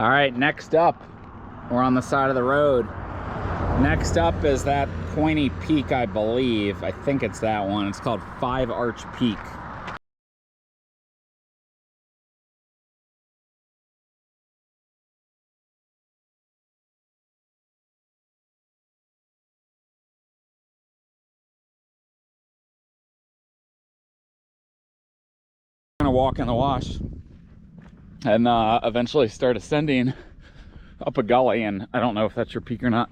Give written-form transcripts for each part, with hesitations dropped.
All right, next up, we're on the side of the road. Next up is that pointy peak, I believe. I think it's that one. It's called Five Arch Peak. I'm gonna walk in the wash and eventually start ascending up a gully, and I don't know if that's your peak or not.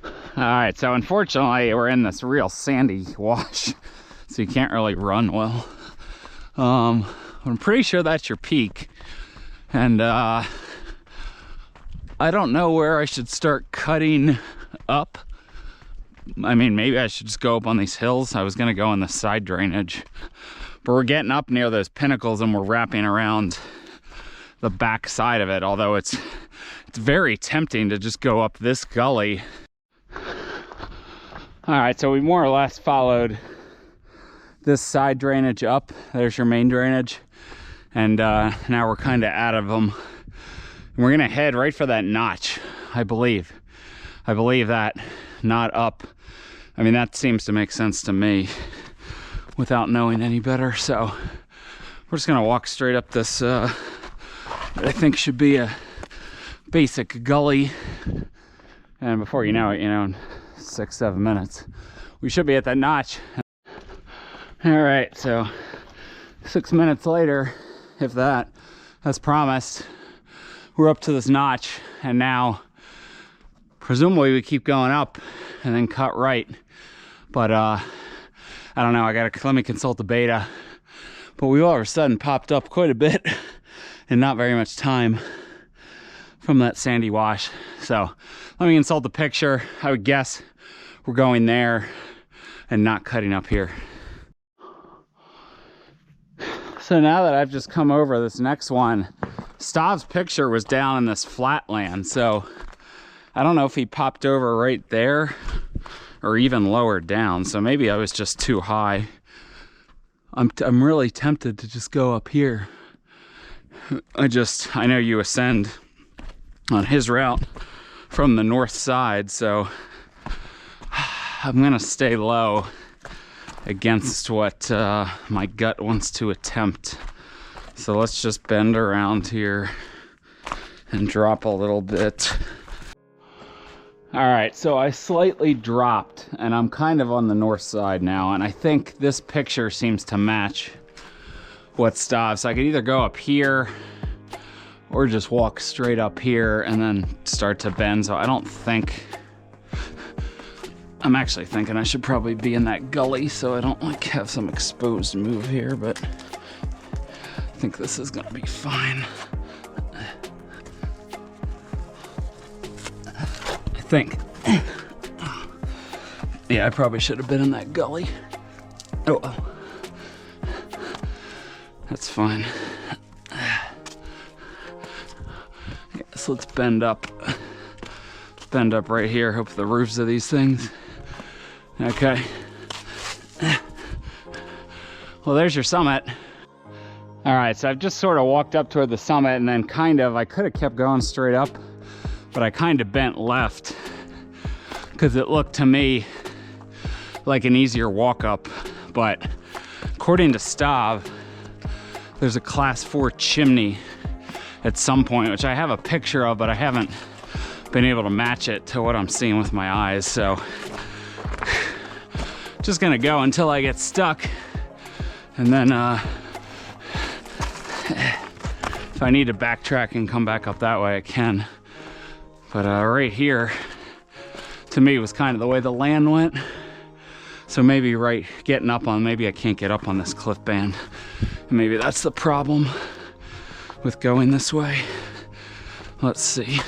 All right, so unfortunately we're in this real sandy wash, so you can't really run well. I'm pretty sure that's your peak, and I don't know where I should start cutting up. I mean, maybe I should just go up on these hills. I was gonna go in the side drainage, but we're getting up near those pinnacles and we're wrapping around the back side of it, although it's very tempting to just go up this gully. All right, so we more or less followed this side drainage up. There's your main drainage, and now we're kind of out of them. And we're gonna head right for that notch, I believe that, not up. I mean, that seems to make sense to me without knowing any better. So we're just gonna walk straight up this what I think should be a basic gully, and before you know it, in 6-7 minutes we should be at that notch. All right, so 6 minutes later, if that, as promised, we're up to this notch, and now presumably we keep going up and then cut right. But I don't know, let me consult the beta. But we all of a sudden popped up quite a bit in not very much time from that sandy wash. So let me consult the picture. I would guess we're going there and not cutting up here. So now that I've just come over this next one, Stav's picture was down in this flatland, so I don't know if he popped over right there or even lower down, so maybe I was just too high. I'm really tempted to just go up here. I know you ascend on his route from the north side, so I'm gonna stay low against what my gut wants to attempt. So let's just bend around here and drop a little bit. All right, so I slightly dropped and I'm kind of on the north side now, and I think this picture seems to match what Stav. So I could either go up here or just walk straight up here and then start to bend. So I'm actually thinking I should probably be in that gully so I don't have some exposed move here, but I think this is gonna be fine. I think. Yeah, I probably should have been in that gully. Oh well. That's fine. So let's bend up. Bend up right here. Hope the roofs of these things. Okay. Well, there's your summit. All right, so I've just sort of walked up toward the summit, and then I could have kept going straight up, but I kind of bent left because it looked to me like an easier walk up. But according to Stav, there's a class 4 chimney at some point, which I have a picture of, but I haven't been able to match it to what I'm seeing with my eyes. So just gonna go until I get stuck, and then if I need to backtrack and come back up that way, I can. But right here, to me, was kind of the way the land went. So maybe maybe I can't get up on this cliff band. And maybe that's the problem with going this way. Let's see.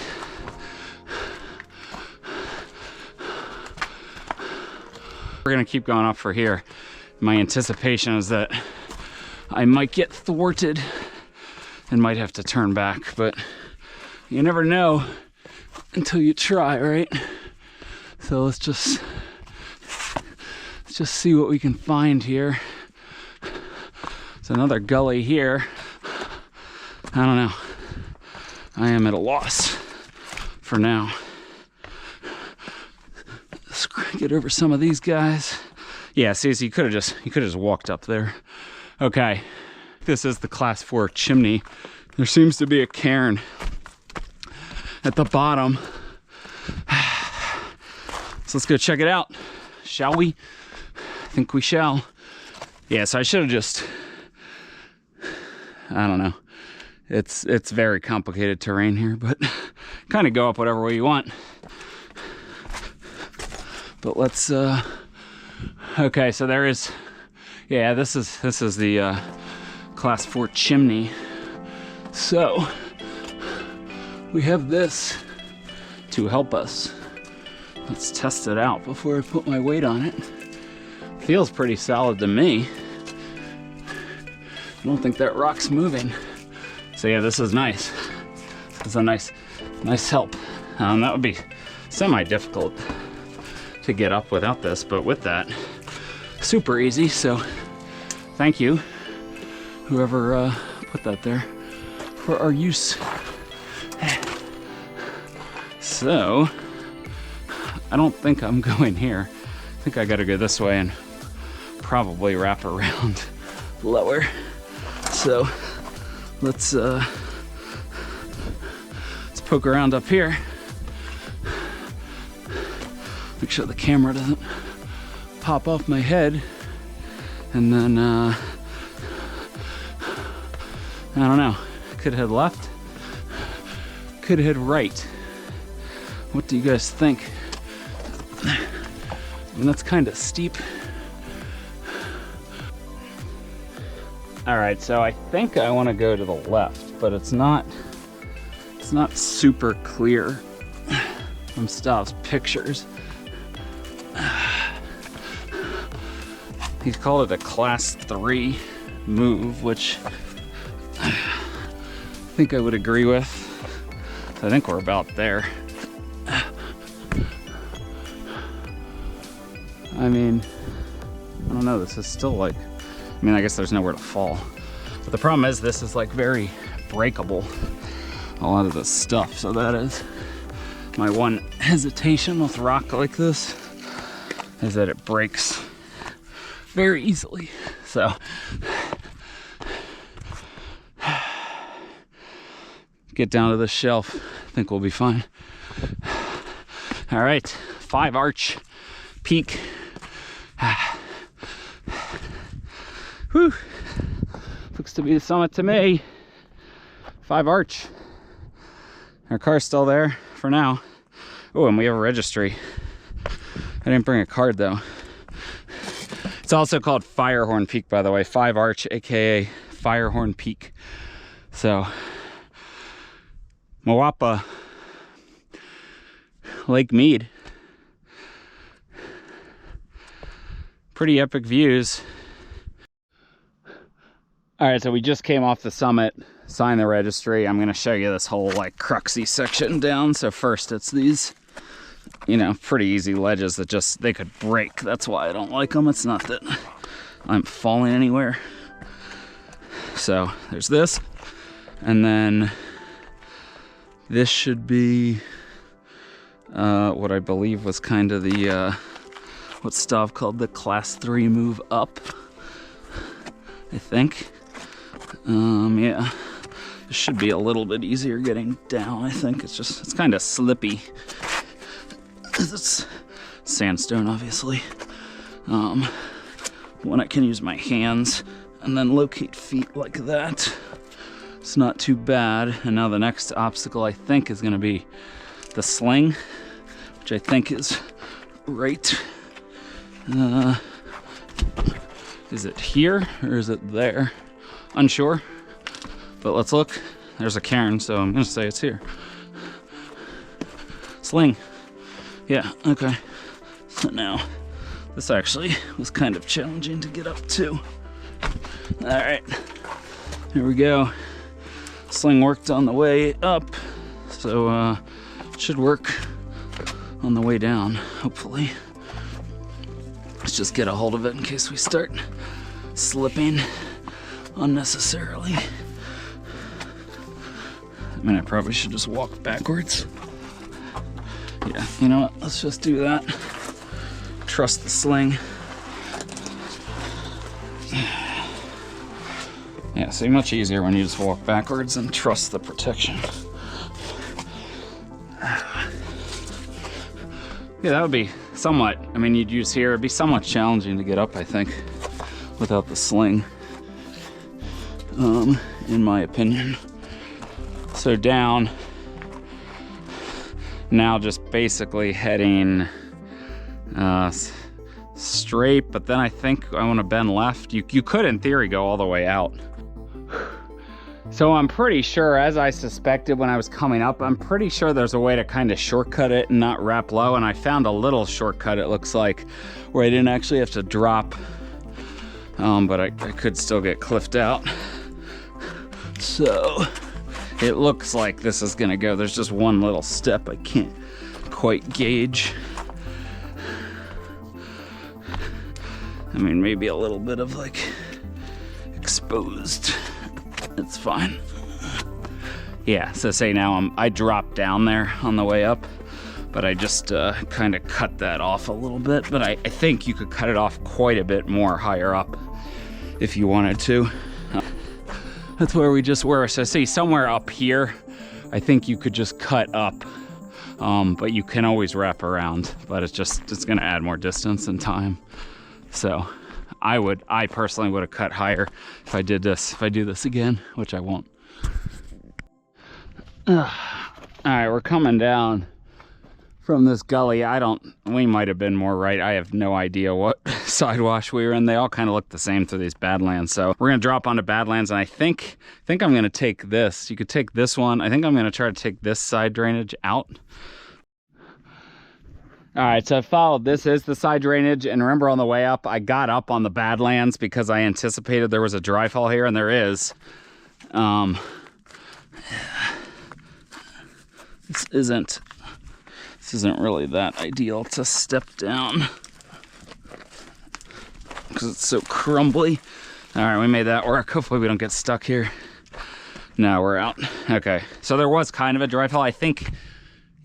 We're gonna keep going up for here. My anticipation is that I might get thwarted and might have to turn back, but you never know until you try, right? So let's just see what we can find here. It's another gully here. I don't know. I am at a loss for now. Let's get over some of these guys. Yeah, see, so you could have just walked up there. Okay, this is the Class 4 chimney. There seems to be a cairn at the bottom. So let's go check it out, shall we? I think we shall. Yeah, so I should have just, I don't know. It's very complicated terrain here, but kind of go up whatever way you want. But let's, okay, so there is, yeah, this is the Class 4 chimney. So we have this to help us. Let's test it out before I put my weight on it. Feels pretty solid to me. I don't think that rock's moving. So yeah, this is nice. This is a nice help. That would be semi-difficult to get up without this, but with that, super easy. So thank you, whoever put that there, for our use. So I don't think I'm going here. I think I gotta go this way and probably wrap around lower. So let's poke around up here. Make sure the camera doesn't pop off my head. And then, I don't know, could head left, could head right. What do you guys think? I mean, that's kind of steep. All right, so I think I want to go to the left, but it's not super clear from Stav's pictures. He's called it a Class 3 move, which I think I would agree with. I think we're about there. I mean, I don't know, this is still like, I mean, I guess there's nowhere to fall. But the problem is this is like very breakable, a lot of this stuff. So that is my one hesitation with rock like this, is that it breaks very easily. So get down to the shelf, I think we'll be fine. All right, 5 arch peak. Whew. Looks to be the summit to me. 5 arch. Our car's still there for now. Oh, and we have a registry. I didn't bring a card though. It's also called Firehorn Peak, by the way. 5 arch, aka Firehorn Peak. So Moapa, Lake Mead. Pretty epic views. All right, so we just came off the summit, signed the registry. I'm gonna show you this whole like cruxy section down. So first it's these, you know, pretty easy ledges that just, they could break. That's why I don't like them. It's not that I'm falling anywhere. So there's this, and then this should be what I believe was kind of the what Stav called the Class 3 move up, I think. Yeah, it should be a little bit easier getting down. I think it's kind of slippy. It's sandstone, obviously. When I can use my hands and then locate feet like that, it's not too bad. And now the next obstacle I think is gonna be the sling, which I think is right. Is it here or is it there? Unsure, but let's look. There's a cairn, so I'm gonna say it's here. Sling. Yeah, okay. So now, this actually was kind of challenging to get up to. All right, here we go. Sling worked on the way up, so it should work on the way down, hopefully. Let's just get a hold of it in case we start slipping unnecessarily. I mean, I probably should just walk backwards. Yeah, you know what? Let's just do that. Trust the sling. Yeah, see, much easier when you just walk backwards and trust the protection. Yeah, that would be somewhat, I mean, you'd use here, it'd be somewhat challenging to get up, I think, without the sling, in my opinion. So down, now just basically heading straight, but then I think I want to bend left. You could, in theory, go all the way out. So I'm pretty sure, as I suspected when I was coming up, I'm pretty sure there's a way to kind of shortcut it and not wrap low, and I found a little shortcut, it looks like, where I didn't actually have to drop, but I could still get cliffed out. So it looks like this is gonna go. There's just one little step I can't quite gauge. I mean, maybe a little bit of like exposed. It's fine. Yeah, so say now I dropped down there on the way up, but I just kind of cut that off a little bit. But I think you could cut it off quite a bit more higher up if you wanted to. That's where we just were. So see, somewhere up here, I think you could just cut up, but you can always wrap around, but it's gonna add more distance and time. So I personally would have cut higher if I did this, if I do this again, which I won't. All right, we're coming down from this gully. We might have been more right. I have no idea what side wash we were in. They all kind of look the same through these Badlands. So we're gonna drop onto Badlands, and I think I'm gonna take this. You could take this one. I think I'm gonna try to take this side drainage out. All right, so I followed, this is the side drainage, and remember on the way up, I got up on the Badlands because I anticipated there was a dry fall here, and there is. This isn't really that ideal to step down because it's so crumbly. All right, we made that work. Hopefully we don't get stuck here. No, we're out. Okay, so there was kind of a dry fall, I think.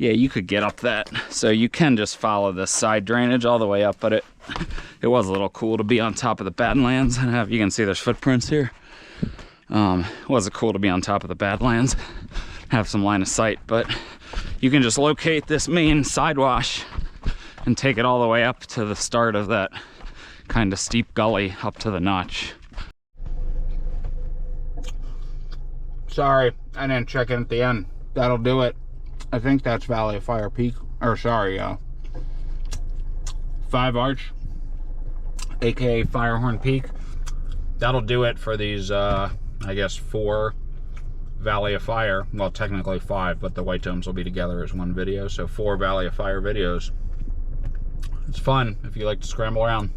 Yeah, you could get up that. So you can just follow this side drainage all the way up, but it was a little cool to be on top of the Badlands and have, you can see there's footprints here. Was it cool to be on top of the Badlands, have some line of sight, but you can just locate this main side wash and take it all the way up to the start of that kind of steep gully up to the notch. Sorry, I didn't check in at the end. That'll do it. I think that's Valley of Fire Peak, or sorry, 5 Arch, aka Firehorn Peak. That'll do it for these, I guess 4 Valley of Fire. Well, technically 5, but the White Domes will be together as one video. So 4 Valley of Fire videos. It's fun if you like to scramble around.